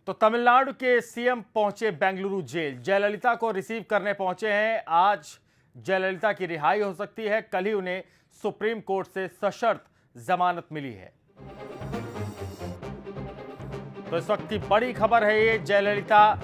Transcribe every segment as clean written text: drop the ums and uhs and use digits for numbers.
तो तमिलनाडु के सीएम पहुंचे बेंगलुरु जेल। जयललिता को रिसीव करने पहुंचे हैं। आज जयललिता की रिहाई हो सकती है। कल ही उन्हें सुप्रीम कोर्ट से सशर्त जमानत मिली है। तो इस वक्त की बड़ी खबर है ये, जयललिता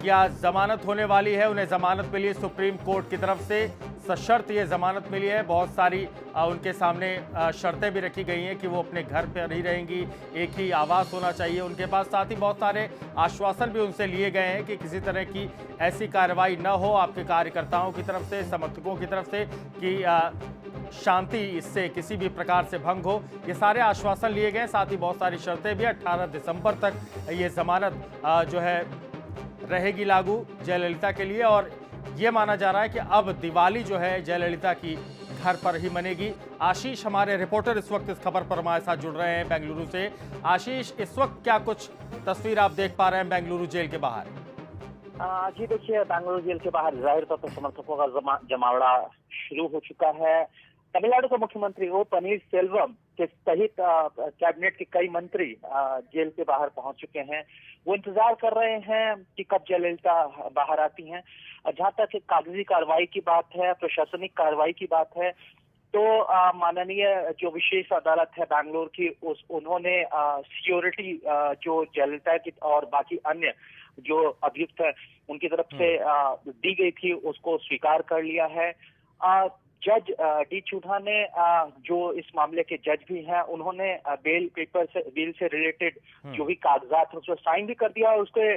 की आज जमानत होने वाली है। उन्हें जमानत मिली है सुप्रीम कोर्ट की तरफ से, सशर्त ये जमानत मिली है। बहुत सारी उनके सामने शर्तें भी रखी गई हैं कि वो अपने घर पर ही रहेंगी, एक ही आवास होना चाहिए उनके पास। साथ ही बहुत सारे आश्वासन भी उनसे लिए गए हैं कि किसी तरह की ऐसी कार्रवाई न हो आपके कार्यकर्ताओं की तरफ से, समर्थकों की तरफ से, कि शांति इससे किसी भी प्रकार से भंग हो। ये सारे आश्वासन लिए गए। साथ ही बहुत सारी शर्तें भी। 18 दिसंबर तक ये जमानत जो है रहेगी लागू जयललिता के लिए। और ये माना जा रहा है कि अब दिवाली जो है जयललिता की घर पर ही मनेगी। आशीष हमारे रिपोर्टर इस वक्त इस खबर पर हमारे साथ जुड़ रहे हैं बेंगलुरु से। आशीष, इस वक्त क्या कुछ तस्वीर आप देख पा रहे हैं बेंगलुरु जेल के बाहर? जी देखिए, बेंगलुरु जेल के बाहर जाहिर तौर पर समर्थकों का जमावड़ा शुरू हो चुका है। तमिलनाडु के मुख्यमंत्री ओ पनीर सेल्वम के सहित कैबिनेट के कई मंत्री जेल के बाहर पहुंच चुके हैं। वो इंतजार कर रहे हैं कि कब जयललिता बाहर आती हैं। जहां तक कागजी कार्रवाई की बात है, प्रशासनिक कार्रवाई की बात है, तो माननीय जो विशेष अदालत है बैंगलोर की, उन्होंने सिक्योरिटी जो जयललिता की और बाकी अन्य जो अभियुक्त है उनकी तरफ से दी गई थी, उसको स्वीकार कर लिया है। जज डी चूढ़ा ने जो इस मामले के जज भी हैं, उन्होंने बेल से रिलेटेड जो भी कागजात है उसको साइन भी कर दिया और उसके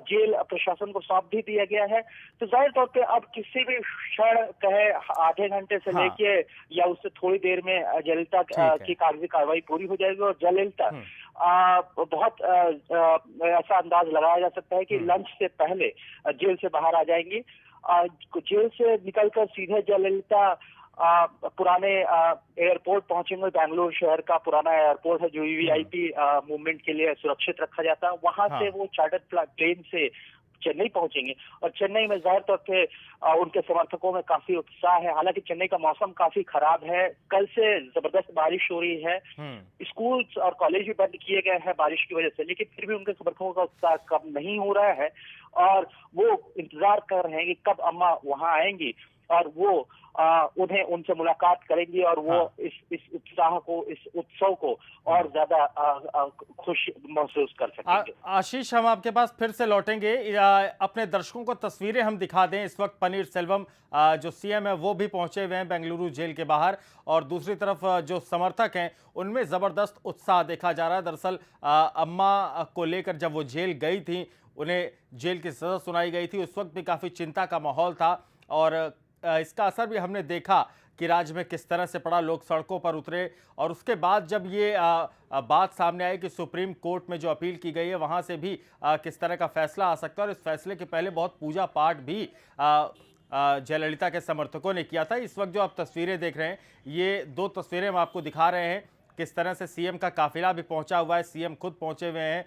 जेल प्रशासन को सौंप भी दिया गया है। तो जाहिर तौर पे अब किसी भी क्षण कहे आधे घंटे से लेके या उससे थोड़ी देर में जयललिता की कागजी कार्रवाई पूरी हो जाएगी और जयललिता बहुत ऐसा अंदाज लगाया जा सकता है कि लंच से पहले जेल से बाहर आ जाएंगी। जेल से निकलकर सीधे जयललिता पुराने एयरपोर्ट पहुंचेंगे। बैंगलोर शहर का पुराना एयरपोर्ट है जो वीवीआईपी मूवमेंट के लिए सुरक्षित रखा जाता है। वहां से वो चार्टर्ड प्लेन से चेन्नई पहुंचेंगे और चेन्नई में जाहिर तौर पे उनके समर्थकों में काफी उत्साह है। हालांकि चेन्नई का मौसम काफी खराब है, कल से जबरदस्त बारिश हो रही है, स्कूल और कॉलेज भी बंद किए गए हैं बारिश की वजह से, लेकिन फिर भी उनके समर्थकों का उत्साह कम नहीं हो रहा है और वो इंतजार कर रहे हैं कि कब अम्मा वहां आएंगी और वो उन्हें उनसे मुलाकात करेंगी और वो इस उत्साह को, इस उत्सव को और ज्यादा खुश महसूस कर सकेंगे। आशीष, हम आपके पास फिर से लौटेंगे। अपने दर्शकों को तस्वीरें हम दिखा दें। इस वक्त पनीर सेल्वम जो सीएम है वो भी पहुंचे हुए हैं बेंगलुरु जेल के बाहर, और दूसरी तरफ जो समर्थक हैं उनमें जबरदस्त उत्साह देखा जा रहा है। दरअसल अम्मा को लेकर जब वो जेल गई थी, उन्हें जेल की सजा सुनाई गई थी, उस वक्त भी काफी चिंता का माहौल था और इसका असर भी हमने देखा कि राज्य में किस तरह से पड़ा, लोग सड़कों पर उतरे। और उसके बाद जब ये बात सामने आई कि सुप्रीम कोर्ट में जो अपील की गई है वहां से भी किस तरह का फैसला आ सकता है, और इस फैसले के पहले बहुत पूजा पाठ भी जयललिता के समर्थकों ने किया था। इस वक्त जो आप तस्वीरें देख रहे हैं, ये दो तस्वीरें हम आपको दिखा रहे हैं किस तरह से सीएम का काफिला भी पहुंचा हुआ है। सीएम खुद पहुंचे हुए हैं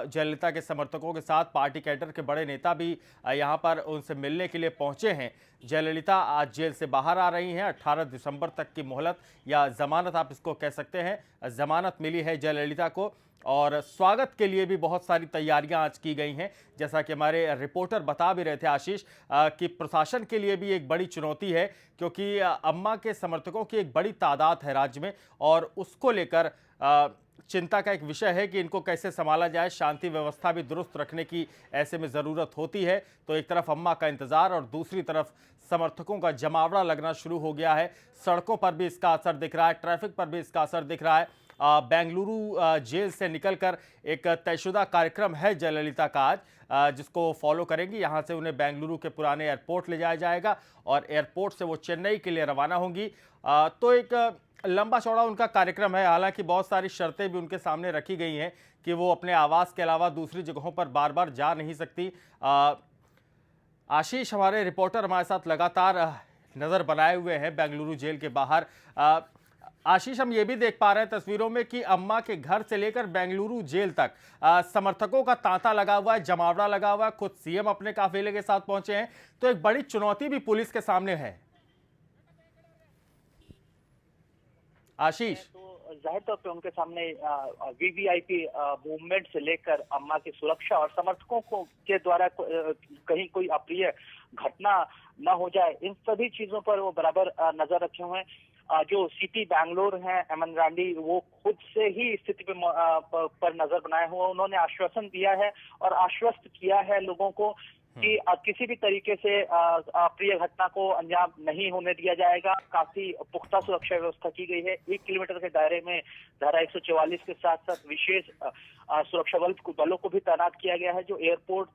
जयललिता के समर्थकों के साथ। पार्टी कैडर के बड़े नेता भी यहां पर उनसे मिलने के लिए पहुंचे हैं। जयललिता आज जेल से बाहर आ रही हैं। 18 दिसंबर तक की मोहलत या जमानत आप इसको कह सकते हैं, जमानत मिली है जयललिता को। और स्वागत के लिए भी बहुत सारी तैयारियां आज की गई हैं, जैसा कि हमारे रिपोर्टर बता भी रहे थे आशीष, कि प्रशासन के लिए भी एक बड़ी चुनौती है, क्योंकि अम्मा के समर्थकों की एक बड़ी तादाद है राज्य में और उसको लेकर चिंता का एक विषय है कि इनको कैसे संभाला जाए। शांति व्यवस्था भी दुरुस्त रखने की ऐसे में ज़रूरत होती है। तो एक तरफ अम्मा का इंतज़ार और दूसरी तरफ समर्थकों का जमावड़ा लगना शुरू हो गया है। सड़कों पर भी इसका असर दिख रहा है, ट्रैफिक पर भी इसका असर दिख रहा है। बेंगलुरु जेल से निकलकर एक तयशुदा कार्यक्रम है जयललिता का आज, जिसको फॉलो करेंगी। यहाँ से उन्हें बेंगलुरु के पुराने एयरपोर्ट ले जाया जाएगा और एयरपोर्ट से वो चेन्नई के लिए रवाना होंगी। तो एक लंबा चौड़ा उनका कार्यक्रम है। हालांकि बहुत सारी शर्तें भी उनके सामने रखी गई हैं कि वो अपने आवास के अलावा दूसरी जगहों पर बार बार जा नहीं सकती। आशीष, हमारे रिपोर्टर हमारे साथ लगातार नज़र बनाए हुए हैं बेंगलुरु जेल के बाहर। आशीष, हम ये भी देख पा रहे हैं तस्वीरों में कि अम्मा के घर से लेकर बेंगलुरु जेल तक समर्थकों का तांता लगा हुआ है, जमावड़ा लगा हुआ है। खुद सीएम अपने काफिले के साथ पहुंचे हैं। तो एक बड़ी चुनौती भी पुलिस के सामने है। आशीष, तो जाहिर तौर पे उनके सामने वीवीआईपी मूवमेंट से लेकर अम्मा की सुरक्षा और समर्थकों को के द्वारा कहीं कोई अप्रिय घटना न हो जाए, इन सभी चीजों पर वो बराबर नजर रखे हुए हैं। जो सीपी बैंगलोर हैं एमएन रांडी, वो खुद से ही स्थिति पर नजर बनाए हुए, उन्होंने आश्वासन दिया है और आश्वस्त किया है लोगों को कि किसी भी तरीके से अप्रिय घटना को अंजाम नहीं होने दिया जाएगा। काफी पुख्ता सुरक्षा व्यवस्था की गई है। 1 किलोमीटर के दायरे में धारा 144 के साथ साथ विशेष सुरक्षा बलों को भी तैनात किया गया है। जो एयरपोर्ट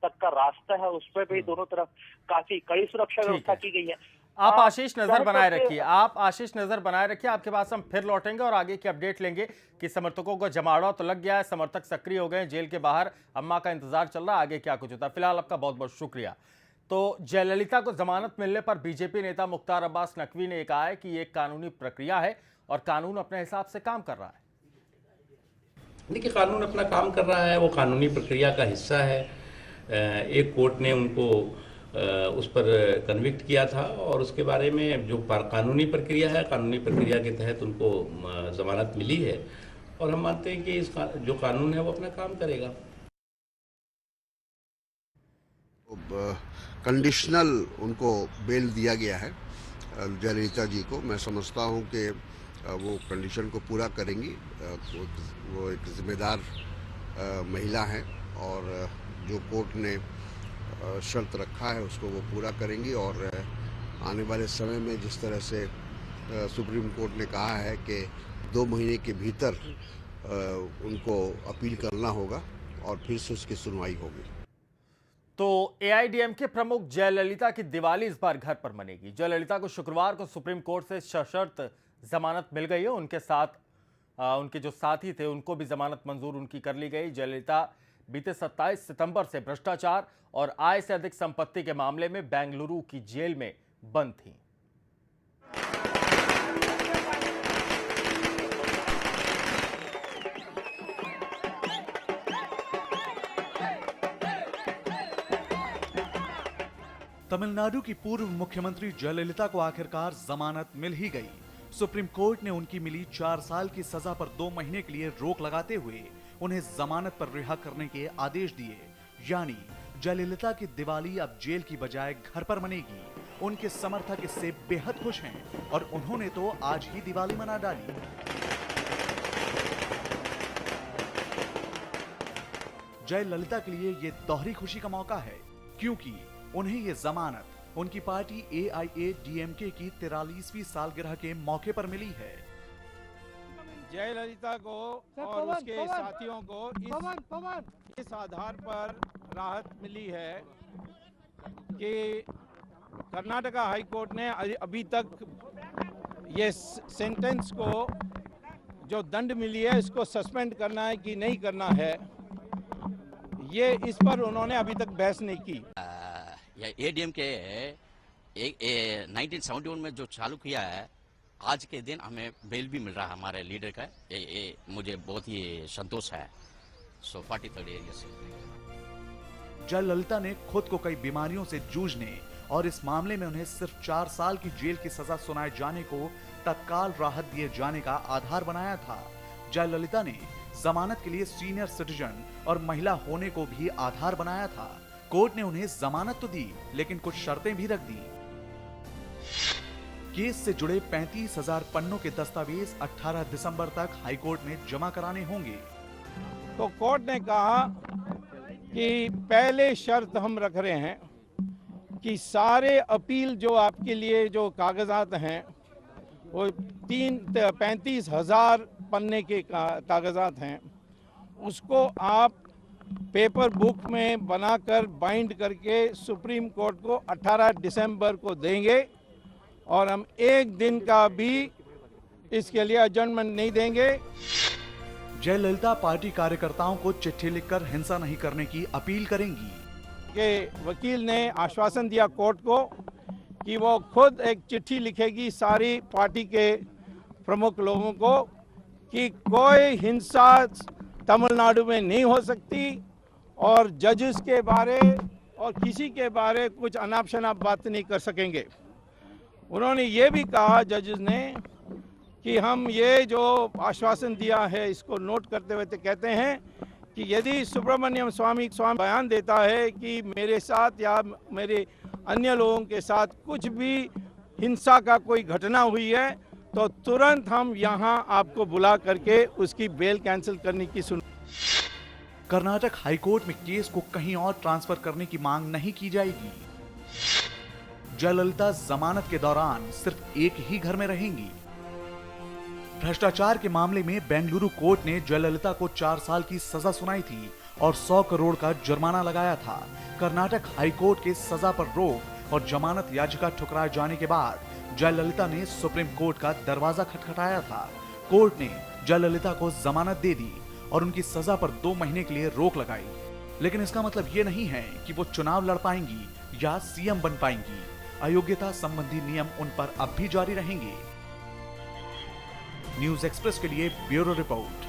तक का रास्ता है उस पर भी दोनों तरफ काफी कड़ी सुरक्षा व्यवस्था की गई है। आप आशीष नजर बनाए रखिए, आप आशीष नजर बनाए रखिए। आपके पास हम फिर लौटेंगे और आगे की अपडेट लेंगे कि समर्थकों को जमावड़ा तो लग गया है, समर्थक सक्रिय हो गए जेल के बाहर, अम्मा का इंतजार चल रहा है, आगे क्या कुछ होता है। फिलहाल आपका बहुत बहुत शुक्रिया। तो जयललिता को जमानत मिलने पर बीजेपी नेता मुख्तार अब्बास नकवी ने कहा है कि ये कानूनी प्रक्रिया है और कानून अपने हिसाब से काम कर रहा है। देखिए, कानून अपना काम कर रहा है, वो कानूनी प्रक्रिया का हिस्सा है। एक कोर्ट ने उनको उस पर कन्विक्ट किया था और उसके बारे में जो कानूनी प्रक्रिया है, कानूनी प्रक्रिया के तहत उनको जमानत मिली है और हम मानते हैं कि जो कानून है वो अपना काम करेगा। कंडीशनल उनको बेल दिया गया है जयललिता जी को। मैं समझता हूं कि वो कंडीशन को पूरा करेंगी। वो एक जिम्मेदार महिला हैं और जो कोर्ट ने शर्त रखा है उसको वो पूरा करेंगी और आने वाले समय में जिस तरह से सुप्रीम कोर्ट ने कहा है कि 2 महीने के भीतर उनको अपील करना होगा और फिर से उसकी सुनवाई होगी। तो एआईएडीएमके प्रमुख जयललिता की दिवाली इस बार घर पर मनेगी। जयललिता को शुक्रवार को सुप्रीम कोर्ट से सशर्त जमानत मिल गई है। उनके साथ उनके जो साथी थे उनको भी जमानत मंजूर उनकी कर ली गई। जयललिता बीते 27 सितंबर से भ्रष्टाचार और आय से अधिक संपत्ति के मामले में बेंगलुरु की जेल में बंद थी। तमिलनाडु की पूर्व मुख्यमंत्री जयललिता को आखिरकार जमानत मिल ही गई। सुप्रीम कोर्ट ने उनकी मिली 4 साल की सजा पर 2 महीने के लिए रोक लगाते हुए उन्हें जमानत पर रिहा करने के आदेश दिए। यानी जयललिता की दिवाली अब जेल की बजाय घर पर मनेगी। उनके समर्थक इससे बेहद खुश हैं और उन्होंने तो आज ही दिवाली मना डाली। जयललिता के लिए ये दोहरी खुशी का मौका है क्योंकि उन्हें ये जमानत उनकी पार्टी एआईएडीएमके की 43वीं सालगिरह के मौके पर मिली है। जयललिता को और उसके साथियों को इस आधार पर राहत मिली है कि कर्नाटका हाई कोर्ट ने अभी तक ये सेंटेंस को जो दंड मिली है इसको सस्पेंड करना है कि नहीं करना है, ये इस पर उन्होंने अभी तक बहस नहीं की। एडीएम के 1971 में जो चालू किया है, आज के दिन हमें बेल भी मिल रहा है हमारे लीडर का। ये मुझे बहुत ही संतोष है। 43rd एरिया से जयललिता ने खुद को कई बीमारियों से जूझने और इस मामले में उन्हें सिर्फ 4 साल की जेल की सजा सुनाए जाने को तत्काल राहत दिए जाने का आधार बनाया था। जयललिता ने जमानत के लिए सीनियर सिटीजन और महिला होने को भी आधार बनाया था। कोर्ट ने उन्हें जमानत तो दी लेकिन कुछ शर्तें भी रख दी। केस से जुड़े 35,000 पन्नों के दस्तावेज 18 दिसंबर तक हाईकोर्ट में जमा कराने होंगे। तो कोर्ट ने कहा कि पहले शर्त हम रख रहे हैं कि सारे अपील जो आपके लिए जो कागजात हैं वो 35,000 पन्ने के कागजात हैं, उसको आप पेपर बुक में बनाकर बाइंड करके सुप्रीम कोर्ट को 18 दिसंबर को देंगे और हम 1 दिन का भी इसके लिए एडजर्नमेंट नहीं देंगे। जयललिता पार्टी कार्यकर्ताओं को चिट्ठी लिखकर हिंसा नहीं करने की अपील करेंगी। के वकील ने आश्वासन दिया कोर्ट को कि वो खुद एक चिट्ठी लिखेगी सारी पार्टी के प्रमुख लोगों को कि कोई हिंसा तमिलनाडु में नहीं हो सकती और जजेस के बारे और किसी के बारे कुछ अनाप शनाप बात नहीं कर सकेंगे। उन्होंने ये भी कहा जजेस ने कि हम ये जो आश्वासन दिया है इसको नोट करते हुए कहते हैं कि यदि सुब्रमण्यम स्वामी बयान देता है कि मेरे साथ या मेरे अन्य लोगों के साथ कुछ भी हिंसा का कोई घटना हुई है तो तुरंत हम यहाँ आपको बुला करके उसकी बेल कैंसिल करने की कर्नाटक हाईकोर्ट में केस को कहीं और ट्रांसफर करने की मांग नहीं की जाएगी। जयललिता जमानत के दौरान सिर्फ एक ही घर में रहेंगी। भ्रष्टाचार के मामले में बेंगलुरु कोर्ट ने जयललिता को 4 साल की सजा सुनाई थी और 100 करोड़ का जुर्माना लगाया था। कर्नाटक हाईकोर्ट के सजा पर रोक और जमानत याचिका ठुकराए जाने के बाद जयललिता ने सुप्रीम कोर्ट का दरवाजा खटखटाया था। कोर्ट ने जयललिता को जमानत दे दी और उनकी सजा पर 2 महीने के लिए रोक लगाई। लेकिन इसका मतलब ये नहीं है कि वो चुनाव लड़ पाएंगी या सीएम बन पाएंगी। अयोग्यता संबंधी नियम उन पर अब भी जारी रहेंगे। न्यूज़ एक्सप्रेस के लिए ब्यूरो रिपोर्ट।